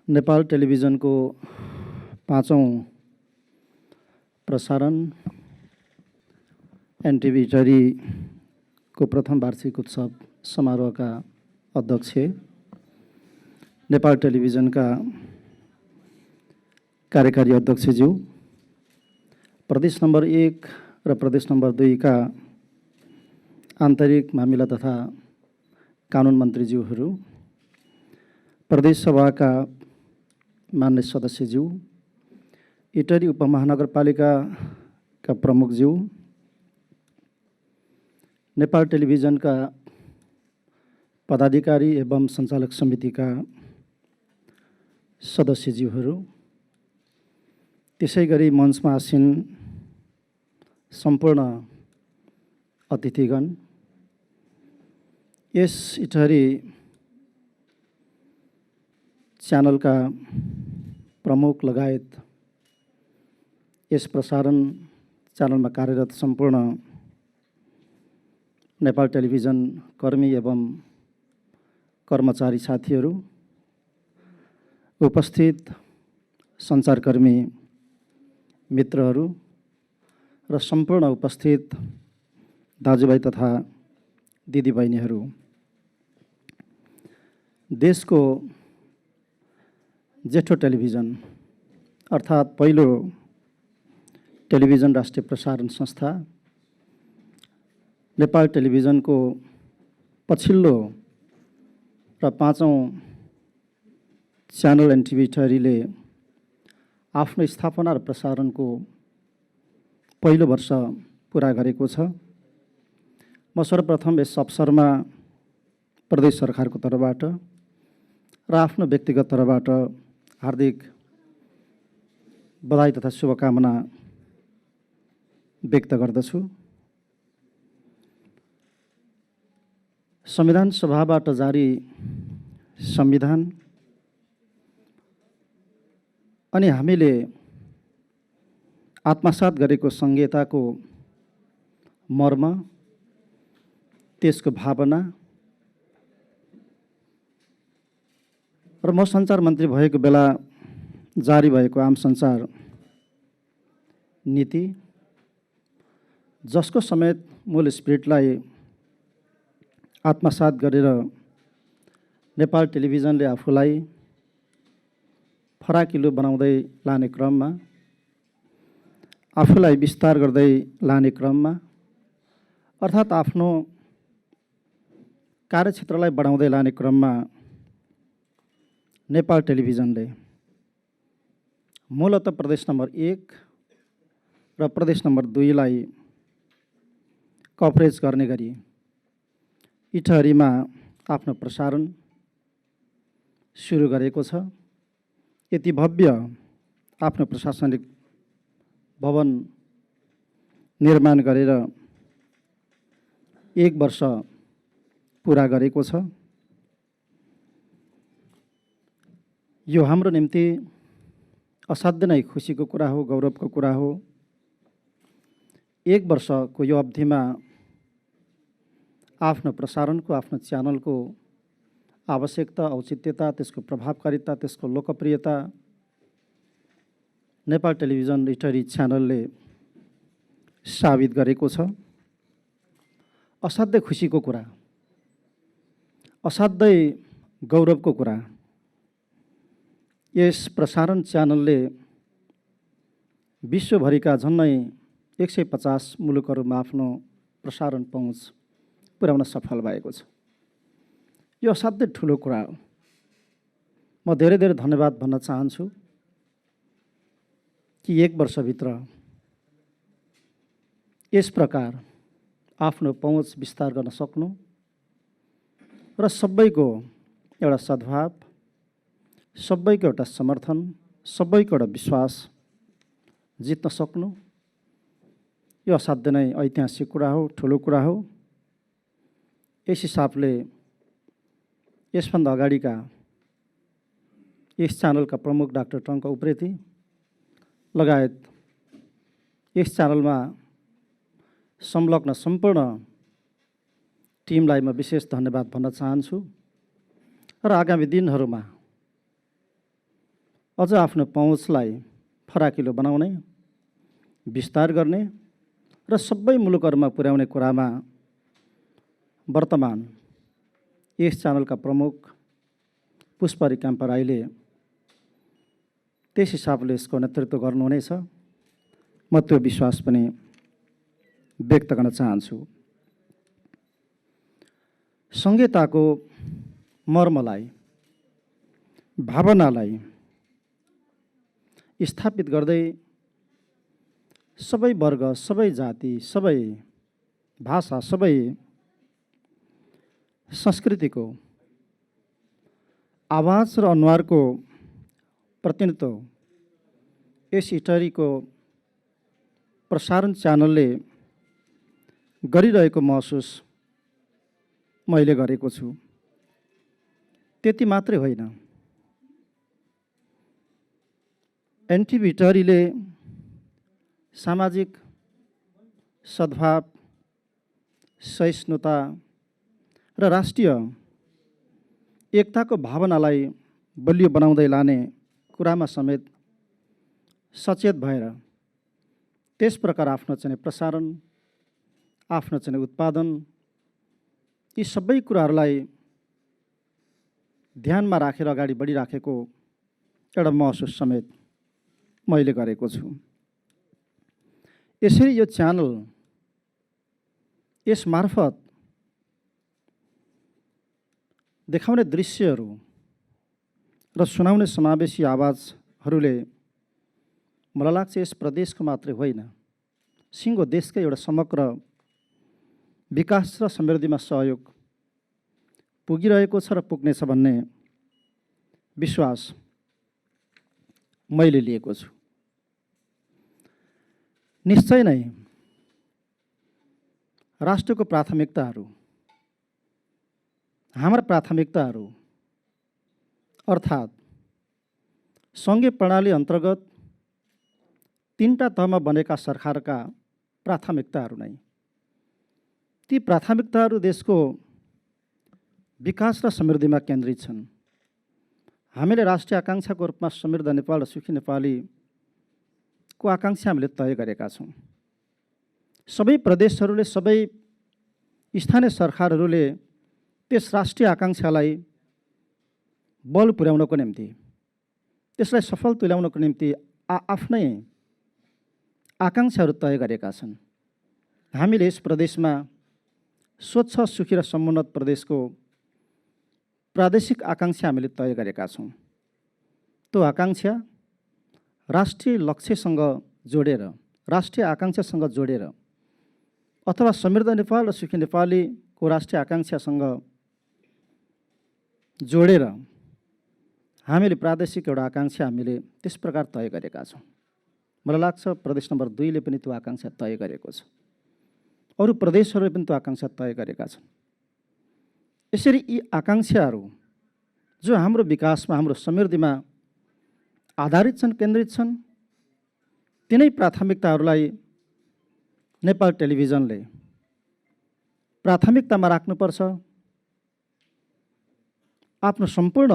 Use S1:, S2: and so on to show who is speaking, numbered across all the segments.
S1: नेपाल टेलिभिजनको पाँचौं प्रसारण एनटिभी इटहरीको प्रथम वार्षिक उत्सव समारोहका अध्यक्ष, नेपाल टेलिभिजनका कार्यकारी अध्यक्षज्यू, प्रदेश नम्बर 1 र प्रदेश नम्बर 2 का आन्तरिक मामिला तथा कानुन मन्त्रीज्यूहरू, प्रदेश सभाका मान्य सदस्यज्यू, इटहरी उपमहानगरपालिकाका प्रमुखज्यू, नेपाल टेलिभिजनका पदाधिकारी एवं सञ्चालक समितिका सदस्यज्यूहरू, त्यसैगरी मञ्चमा आसीन सम्पूर्ण अतिथिगण, यस इटहरी च्यानलका प्रमुख लगायत यस प्रसारण च्यानलमा कार्यरत सम्पूर्ण नेपाल टेलिभिजन कर्मी एवं कर्मचारी साथीहरू, उपस्थित सञ्चारकर्मी मित्रहरू र सम्पूर्ण उपस्थित दाजुभाइ तथा दिदीबहिनीहरू, देशको जेठो टेलिभिजन अर्थात् पहिलो टेलिभिजन राष्ट्रिय प्रसारण संस्था नेपाल टेलिभिजनको पछिल्लो र पाँचौं च्यानल एनटिभी इटहरीले आफ्नो स्थापना र प्रसारणको पहिलो वर्ष पुरा गरेको छ। म सर्वप्रथम यस अवसरमा प्रदेश सरकारको तर्फबाट र आफ्नो व्यक्तिगत तर्फबाट हार्दिक बधाई तथा शुभकामना व्यक्त गर्दछु। संविधान सभाबाट जारी संविधान अनि हामीले आत्मसात गरेको संहिताको मर्म, त्यसको भावना र म सञ्चार मन्त्री भएको बेला जारी भएको आम सञ्चार नीति, जसको समेत मूल स्पिरिटलाई आत्मसात गरेर नेपाल टेलिभिजनले आफूलाई फराकिलो बनाउँदै लाने क्रममा, आफूलाई विस्तार गर्दै लाने क्रममा, अर्थात् आफ्नो कार्यक्षेत्रलाई बढाउँदै लाने क्रममा नेपाल टेलिभिजनले मूलतः प्रदेश नम्बर 1 र प्रदेश नम्बर 2 लाई कभरेज गर्ने गरी इटहरीमा आफ्नो प्रसारण सुरु गरेको छ। यति भव्य आफ्नो प्रशासनिक भवन निर्माण गरेर 1 वर्ष पुरा गरेको छ। यो हाम्रो निम्ति असाध्य नै खुसीको कुरा हो, गौरवको कुरा हो। 1 वर्षको यो अवधिमा आफ्नो प्रसारणको, आफ्नो च्यानलको आवश्यकता, औचित्यता, त्यसको प्रभावकारिता, त्यसको लोकप्रियता नेपाल टेलिभिजन इटहरी च्यानलले साबित गरेको छ। असाध्यै खुसीको कुरा, असाध्यै गौरवको कुरा। यस प्रसारण च्यानलले विश्वभरिका झन्नै 150 मुलुकहरूमा आफ्नो प्रसारण पहुँच पुर्याउन सफल भएको छ। यो असाध्यै ठुलो कुरा हो। म धेरै धेरै धन्यवाद भन्न चाहन्छु कि 1 वर्षभित्र यस प्रकार आफ्नो पहुँच विस्तार गर्न सक्नु र सबैको एउटा सद्भाव, सबैको एउटा समर्थन, सबैको एउटा विश्वास जित्न सक्नु, यो असाध्य नै ऐतिहासिक कुरा हो, ठुलो कुरा हो। यस हिसाबले यसभन्दा अगाडिका यस च्यानलका प्रमुख डाक्टर टङ्क उप्रेती लगायत यस च्यानलमा संलग्न सम्पूर्ण टिमलाई म विशेष धन्यवाद भन्न चाहन्छु र आगामी दिनहरूमा अझ आफ्नो पहुँचलाई फराकिलो बनाउने, विस्तार गर्ने र सबै मुलुकहरूमा पुर्याउने कुरामा वर्तमान यस च्यानलका प्रमुख पुष्प रिकाम्पा राईले त्यस हिसाबले यसको नेतृत्व गर्नुहुनेछ। म त्यो विश्वास पनि व्यक्त गर्न चाहन्छु। संहिताको मर्मलाई, भावनालाई स्थापित गर्दै सबै वर्ग, सबै जाति, सबै भाषा, सबै संस्कृतिको आवाज र अनुहारको प्रतिनिधित्व यस इटरीको प्रसारण च्यानलले गरिरहेको महसुस मैले गरेको छु। त्यति मात्रै होइन, एनटिभी इटरीले सामाजिक सद्भाव, सहिष्णुता र राष्ट्रिय एकताको भावनालाई बलियो बनाउँदै लाने कुरामा समेत सचेत भएर त्यस प्रकार आफ्नो चाहिँ प्रसारण, आफ्नो चाहिँ उत्पादन, यी सबै कुराहरूलाई ध्यानमा राखेर अगाडि बढिराखेको एउटा महसुस समेत मैले गरेको छु। यसरी यो च्यानल यस मार्फत देखाउने दृश्यहरू र सुनाउने समावेशी आवाजहरूले मलाई लाग्छ यस प्रदेशको मात्रै होइन, सिङ्गो देशकै एउटा समग्र विकास र समृद्धिमा सहयोग पुगिरहेको छ र पुग्नेछ भन्ने विश्वास मैले लिएको छु। निश्चय नै राष्ट्रको प्राथमिकताहरू, हाम्रा प्राथमिकताहरू अर्थात् सङ्घीय प्रणाली अन्तर्गत 3टा तहमा बनेका सरकारका प्राथमिकताहरू नै, ती प्राथमिकताहरू देशको विकास र समृद्धिमा केन्द्रित छन्। हामीले राष्ट्रिय आकाङ्क्षाको रूपमा समृद्ध नेपाल र सुखी नेपालीको आकाङ्क्षा हामीले तय गरेका छौँ। सबै प्रदेशहरूले, सबै स्थानीय सरकारहरूले त्यस राष्ट्रिय आकाङ्क्षालाई बल पुर्याउनको निम्ति, त्यसलाई सफल तुल्याउनको निम्ति आफ्नै आकाङ्क्षाहरू तय गरेका छन्। हामीले यस प्रदेशमा स्वच्छ, सुखी र समुन्नत प्रदेशको प्रादेशिक आकाङ्क्षा हामीले तय गरेका छौँ। त्यो आकाङ्क्षा राष्ट्रिय लक्ष्यसँग जोडेर, राष्ट्रिय आकाङ्क्षासँग जोडेर अथवा समृद्ध नेपाल र सुखी नेपालीको राष्ट्रिय आकाङ्क्षासँग जोडेर हामीले प्रादेशिक एउटा आकाङ्क्षा हामीले त्यस प्रकार तय गरेका छौँ। मलाई लाग्छ प्रदेश नम्बर 2ले पनि त्यो आकाङ्क्षा तय गरेको छ, अरू प्रदेशहरूले पनि त्यो आकाङ्क्षा तय गरेका छन्। यसरी यी आकाङ्क्षाहरू जो हाम्रो विकासमा, हाम्रो समृद्धिमा आधारित छन्, केन्द्रित छन्, तिनै प्राथमिकताहरूलाई नेपाल टेलिभिजनले प्राथमिकतामा राख्नुपर्छ। आफ्नो सम्पूर्ण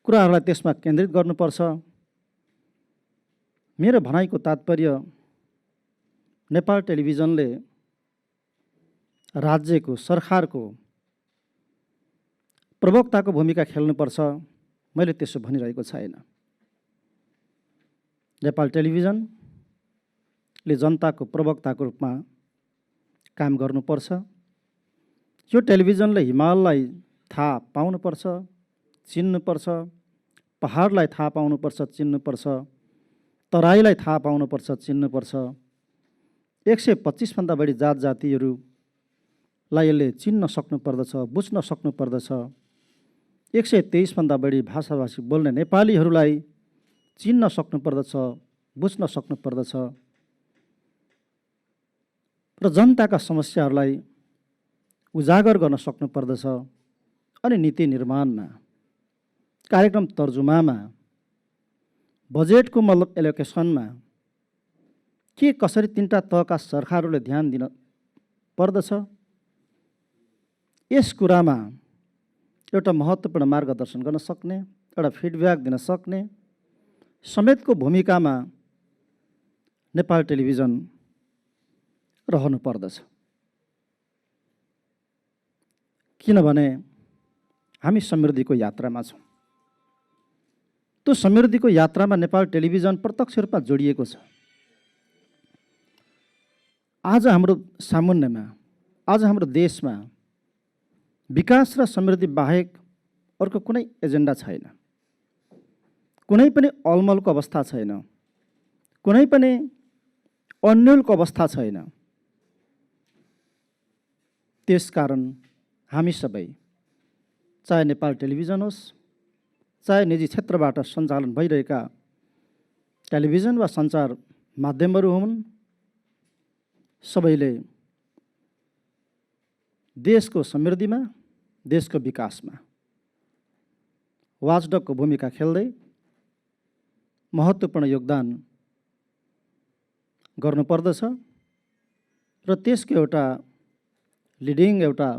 S1: कुराहरूलाई त्यसमा केन्द्रित गर्नुपर्छ। मेरो भनाइको तात्पर्य नेपाल टेलिभिजनले राज्यको, सरकारको प्रवक्ताको भूमिका खेल्नुपर्छ, मैले त्यसो भनिरहेको छैन। नेपाल टेलिभिजनले जनताको प्रवक्ताको रूपमा काम गर्नुपर्छ। यो टेलिभिजनले हिमाललाई थाहा पाउनुपर्छ, चिन्नुपर्छ, पहाडलाई थाहा पाउनुपर्छ, चिन्नुपर्छ, तराईलाई थाहा पाउनुपर्छ, चिन्नुपर्छ, 125 भन्दा बढी जात जातिहरूलाई यसले चिन्न सक्नुपर्दछ, बुझ्न सक्नुपर्दछ। 123 भन्दा बढी भाषाभाषी बोल्ने नेपालीहरूलाई चिन्न सक्नुपर्दछ, बुझ्न सक्नुपर्दछ र जनताका समस्याहरूलाई उजागर गर्न सक्नुपर्दछ। अनि नीति निर्माणमा, कार्यक्रम तर्जुमामा, बजेटको मतलब एलोकेसनमा के कसरी 3टा तहका सरकारहरूले ध्यान दिन पर्दछ, यस कुरामा एउटा महत्त्वपूर्ण मार्गदर्शन गर्न सक्ने, एउटा फिडब्याक दिन सक्ने समेतको भूमिकामा नेपाल टेलिभिजन रहनु पर्दछ। किनभने हामी समृद्धिको यात्रामा छौँ। त्यो समृद्धिको यात्रामा नेपाल टेलिभिजन प्रत्यक्ष रूपमा जोडिएको छ। आज हाम्रो सामुन्नेमा, आज हाम्रो देशमा विकास र समृद्धि बाहेक अर्को कुनै एजेन्डा छैन, कुनै पनि अलमलको अवस्था छैन, कुनै पनि अन्यलको अवस्था छैन। त्यसकारण हामी सबै, चाहे नेपाल टेलिभिजन होस्, चाहे निजी क्षेत्रबाट सञ्चालन भइरहेका टेलिभिजन वा सञ्चार माध्यमहरू हुन्, सबैले देशको समृद्धिमा, देशको विकासमा वाचडगको भूमिका खेल्दै महत्त्वपूर्ण योगदान गर्नुपर्दछ र त्यसको एउटा लिडिङ एउटा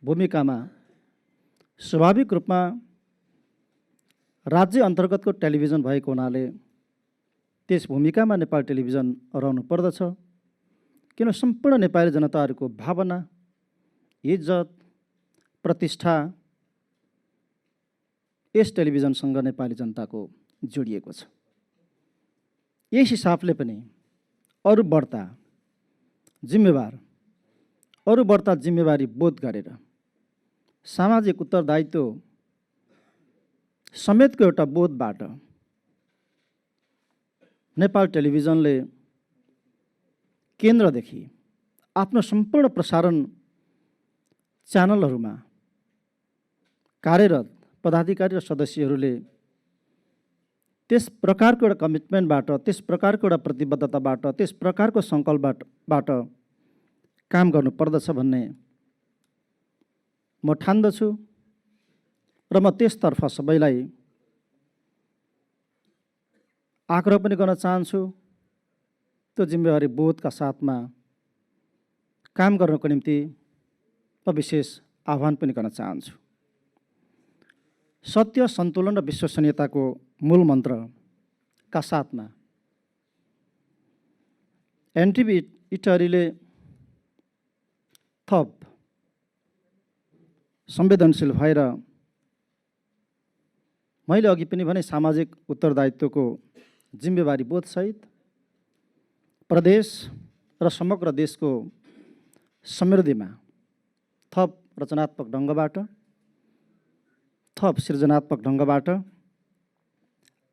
S1: भूमिकामा स्वाभाविक रूपमा राज्य अन्तर्गतको टेलिभिजन भएको हुनाले त्यस भूमिकामा नेपाल टेलिभिजन रहनु पर्दछ। किन सम्पूर्ण नेपाली जनताहरूको भावना, इज्जत, प्रतिष्ठा यस टेलिभिजनसँग नेपाली जनताको जोडिएको छ। यस हिसाबले पनि अरू बढ्ता जिम्मेवारी बोध गरेर सामाजिक उत्तरदायित्व समेतको एउटा बोधबाट नेपाल टेलिभिजनले केन्द्रदेखि आफ्नो सम्पूर्ण प्रसारण च्यानलहरूमा कार्यरत पदाधिकारी र सदस्यहरूले त्यस प्रकारको एउटा कमिटमेन्टबाट, त्यस प्रकारको एउटा प्रतिबद्धताबाट, त्यस प्रकारको सङ्कल्पबाट काम गर्नुपर्दछ भन्ने म ठान्दछु र म त्यसतर्फ सबैलाई आग्रह पनि गर्न चाहन्छु। त्यो जिम्मेवारी बोधका साथमा काम गर्नको निम्ति म विशेष आह्वान पनि गर्न चाहन्छु। सत्य, सन्तुलन र विश्वसनीयताको मूल मन्त्रका साथमा एनटिभी इटहरीले थप संवेदनशील भएर मैले अघि पनि भने सामाजिक उत्तरदायित्वको जिम्मेवारी बोधसहित प्रदेश र समग्र देशको समृद्धिमा थप रचनात्मक ढङ्गबाट, थप सृजनात्मक ढङ्गबाट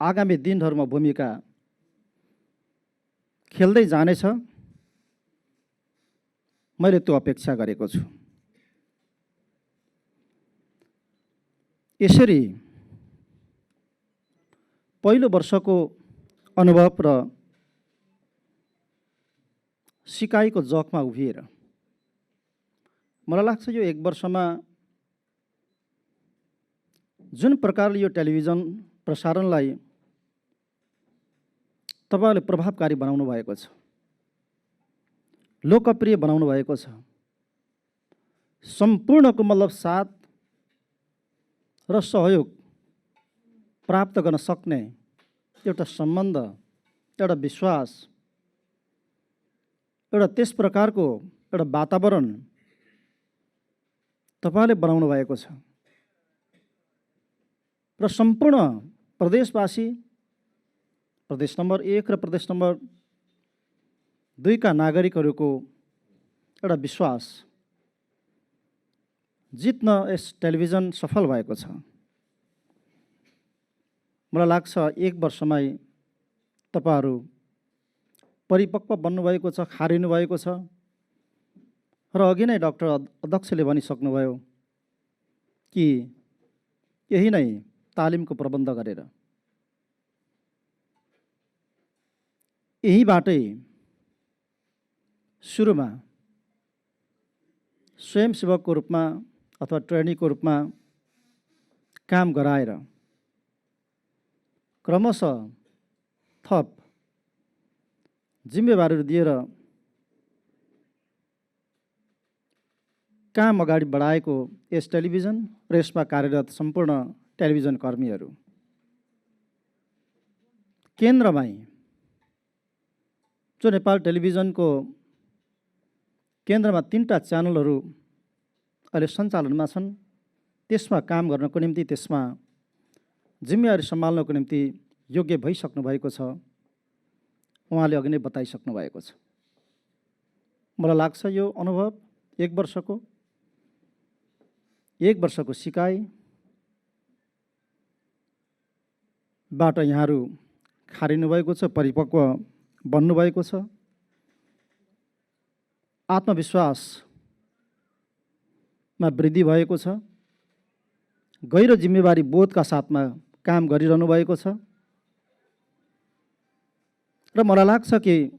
S1: आगामी दिनहरूमा भूमिका खेल्दै जानेछ, मैले त्यो अपेक्षा गरेको छु। यसरी पहिलो वर्षको अनुभव र सिकाइको जगमा उभिएर मलाई लाग्छ यो एक वर्षमा जुन प्रकारले यो टेलिभिजन प्रसारणलाई तपाईँले प्रभावकारी बनाउनु भएको छ, लोकप्रिय बनाउनु भएको छ, सम्पूर्णको मतलब साथ र सहयोग प्राप्त गर्न सक्ने एउटा सम्बन्ध, एउटा विश्वास, एउटा त्यस प्रकारको एउटा वातावरण तपाईँले बनाउनु भएको छ र सम्पूर्ण प्रदेशवासी, प्रदेश नम्बर 1 र प्रदेश नम्बर 2 का नागरिकहरूको एउटा विश्वास जित्न यस टेलिभिजन सफल भएको छ। मलाई लाग्छ एक वर्षमै तपाईँहरू परिपक्व बन्नुभएको छ, खारिनु भएको छ र अघि नै डाक्टर अध्यक्षले भनिसक्नुभयो कि यही नै तालिमको प्रबन्ध गरेर यहीबाटै सुरुमा स्वयंसेवकको रूपमा अथवा ट्रेनीको रूपमा काम गराएर क्रमशः थप जिम्मेवारीहरू दिएर काम अगाडि बढाएको यस टेलिभिजन र यसमा कार्यरत सम्पूर्ण टेलिभिजन कर्मीहरू केन्द्रमै जो नेपाल टेलिभिजनको केन्द्रमा 3टा च्यानलहरू अहिले सञ्चालनमा छन्, त्यसमा काम गर्नको निम्ति, त्यसमा जिम्मेवारी सम्हाल्नको निम्ति योग्य भइसक्नु भएको छ। उहाँले अघि नै बताइसक्नु भएको छ। मलाई लाग्छ यो अनुभव 1 वर्षको सिकाइबाट यहाँहरू खारिनु भएको छ, परिपक्व बन्नुभएको छ। आत्मविश्वासमा वृद्धि भएको छ। गहिरो जिम्मेवारी बोधका साथमा काम गरिरहनु भएको छ। र मलाई लाग्छ कि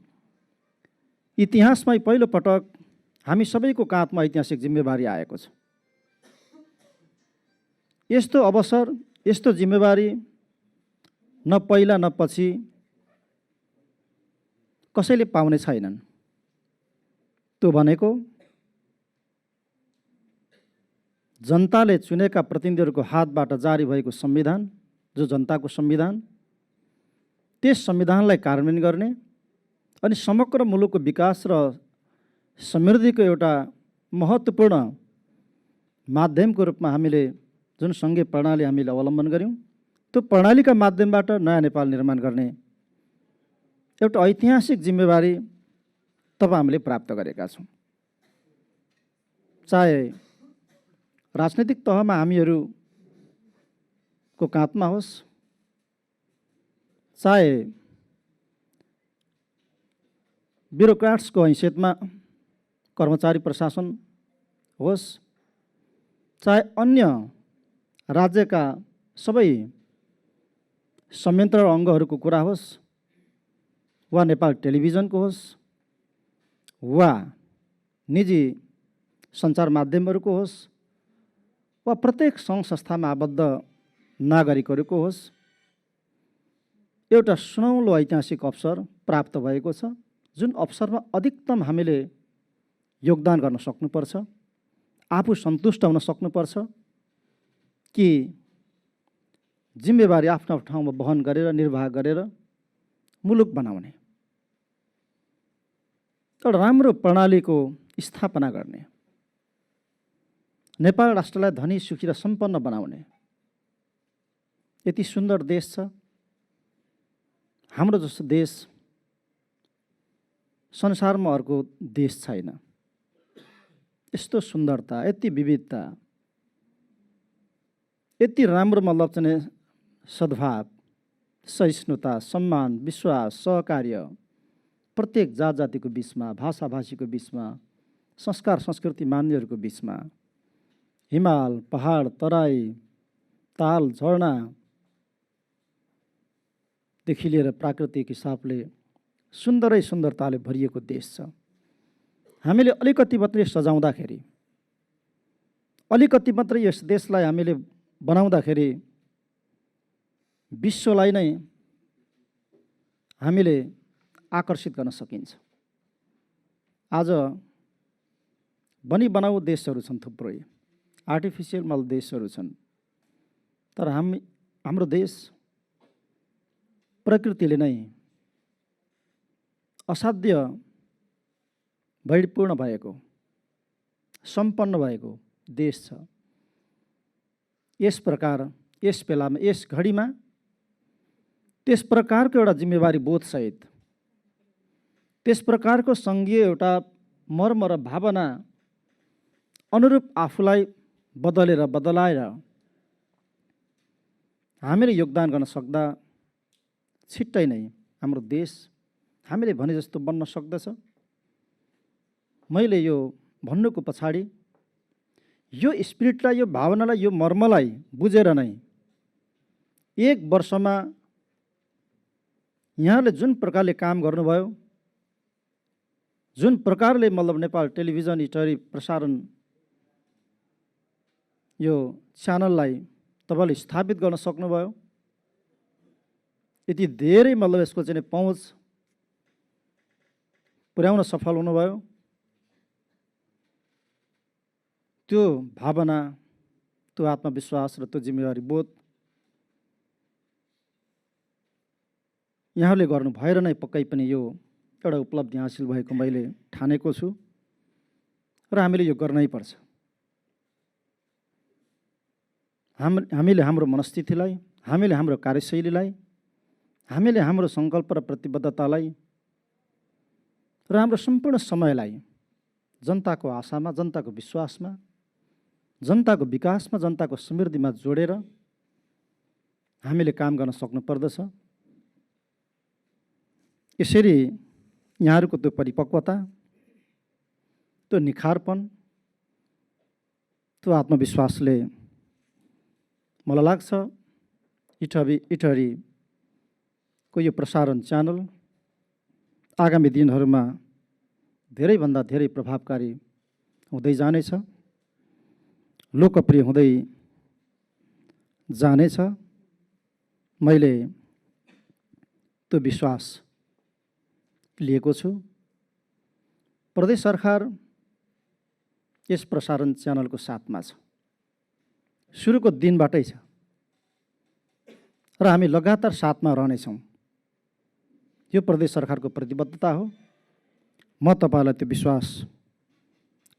S1: इतिहासमै पहिलो पटक हामी सबैको काँधमा ऐतिहासिक जिम्मेवारी आएको छ। यस्तो अवसर, यस्तो जिम्मेवारी न पहिला न पछि कसैले पाउने छैनन्। त्यो भनेको जनताले चुनेका प्रतिनिधिहरूको हातबाट जारी भएको संविधान, जो जनताको संविधान, त्यस संविधानलाई कार्यान्वयन गर्ने अनि समग्र मुलुकको विकास र समृद्धिको एउटा महत्त्वपूर्ण माध्यमको रूपमा हामीले जुन सङ्घीय प्रणाली हामीले अवलम्बन गर्यौँ, त्यो प्रणालीका माध्यमबाट नयाँ नेपाल निर्माण गर्ने एउटा ऐतिहासिक जिम्मेवारी तब हामीले प्राप्त गरेका छौँ। चाहे राजनीतिक तहमा हामीहरूको काँधमा होस्, चाहे ब्युरोक्राट्सको हैसियतमा कर्मचारी प्रशासन होस्, चाहे अन्य राज्यका सबै संयन्त्र अङ्गहरूको कुरा होस्, वा नेपाल टेलिभिजनको होस्, वा निजी सञ्चार माध्यमहरूको होस्, वा प्रत्येक सङ्घ संस्थामा आबद्ध नागरिकहरूको होस्, एउटा सुनौलो ऐतिहासिक अवसर प्राप्त भएको छ। जुन अवसरमा अधिकतम हामीले योगदान गर्न सक्नुपर्छ, आफू सन्तुष्ट हुन सक्नुपर्छ कि जिम्मेवारी आफ्नो ठाउँमा वहन गरेर, निर्वाह गरेर मुलुक बनाउने, एउटा राम्रो प्रणालीको स्थापना गर्ने, नेपाल राष्ट्रलाई धनी, सुखी र सम्पन्न बनाउने यति सुन्दर देश छ। हाम्रो जस्तो देश संसारमा अर्को देश छैन। यस्तो सुन्दरता, यति विविधता, यति राम्रो मतलब चाहिँ सद्भाव, सहिष्णुता, सम्मान, विश्वास, सहकार्य प्रत्येक जात जातिको बिचमा, भाषा भाषीको बिचमा, संस्कार संस्कृति मान्यहरूको बिचमा, हिमाल, पहाड, तराई, ताल, झरनादेखि लिएर प्राकृतिक हिसाबले सुन्दरै सुन्दरताले भरिएको देश छ। हामीले अलिकति मात्रै सजाउँदाखेरि, अलिकति मात्रै यस देशलाई हामीले बनाउँदाखेरि विश्वलाई नै हामीले आकर्षित गर्न सकिन्छ। आज बनाउ देशहरू छन् थुप्रै, आर्टिफिसियल देशहरू छन्, तर हाम्रो देश प्रकृतिले नै असाध्य वैभवपूर्ण भएको, सम्पन्न भएको देश छ। यस प्रकार, यस बेलामा, यस घडीमा त्यस प्रकारको एउटा जिम्मेवारी बोधसहित, त्यस प्रकारको सङ्घीय एउटा मर्म र भावना अनुरूप आफूलाई बदलाएर हामीले योगदान गर्न सक्दा छिट्टै नै हाम्रो देश हामीले भने जस्तो बन्न सक्दछ। मैले यो भन्नुको पछाडि यो स्पिरिटलाई, यो भावनालाई, यो मर्मलाई बुझेर नै 1 वर्षमा यहाँले जुन प्रकारले काम गर्नुभयो, जुन प्रकारले मतलब नेपाल टेलिभिजन स्टोरी प्रसारण यो च्यानललाई तपाईँले स्थापित गर्न सक्नुभयो, यति धेरै मतलब यसको चाहिँ पहुँच पुर्याउन सफल हुनुभयो। त्यो भावना, त्यो आत्मविश्वास र त्यो जिम्मेवारी बोध यहाँले गर्नु भएर नै पक्कै पनि यो एउटा उपलब्धि हासिल भएको मैले ठानेको छु र हामीले यो गर्नै पर्छ। हामीले हाम्रो मनस्थितिलाई, हामीले हाम्रो कार्यशैलीलाई, हामीले हाम्रो सङ्कल्प र प्रतिबद्धतालाई र हाम्रो सम्पूर्ण समयलाई जनताको आशामा, जनताको विश्वासमा, जनताको विकासमा, जनताको समृद्धिमा जोडेर हामीले काम गर्न सक्नु पर्दछ। यसरी यहाँहरूको त्यो परिपक्वता, त्यो निखारपन, त्यो आत्मविश्वासले मलाई लाग्छ इटहरीको यो प्रसारण च्यानल आगामी दिनहरूमा धेरैभन्दा धेरै प्रभावकारी हुँदै जानेछ, लोकप्रिय हुँदै जानेछ। मैले त्यो विश्वास लिएको छु। प्रदेश सरकार यस प्रसारण च्यानलको साथमा छ, सुरुको दिनबाटै छ र हामी लगातार साथमा रहनेछौँ। यो प्रदेश सरकारको प्रतिबद्धता हो। म तपाईँलाई त्यो विश्वास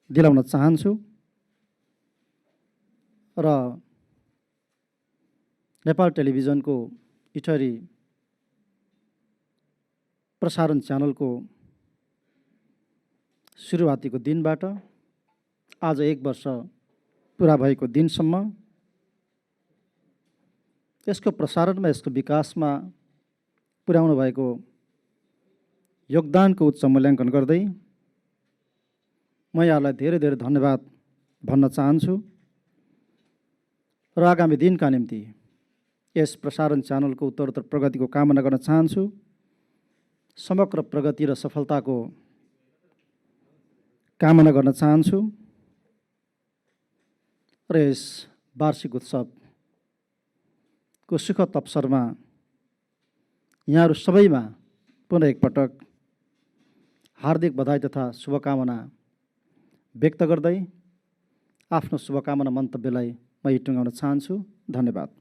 S1: दिलाउन चाहन्छु र नेपाल टेलिभिजनको इटहरी प्रसारण च्यानलको सुरुवातीको दिनबाट आज 1 वर्ष पुरा भएको दिनसम्म यसको प्रसारणमा, यसको विकासमा पुर्याउनु भएको योगदानको उच्च मूल्याङ्कन गर्दै म यहाँलाई धेरै धेरै धन्यवाद भन्न चाहन्छु र आगामी दिनका निम्ति यस प्रसारण च्यानलको उत्तरोत्तर प्रगतिको कामना गर्न चाहन्छु। समग्र प्रगति र सफलताको कामना गर्न चाहन्छु र यस वार्षिक उत्सवको सुखद अवसरमा यहाँहरू सबैमा पुनः एकपटक हार्दिक बधाई तथा शुभकामना व्यक्त गर्दै आफ्नो शुभकामना मन्तव्यलाई म टुङ्गाउन चाहन्छु। धन्यवाद।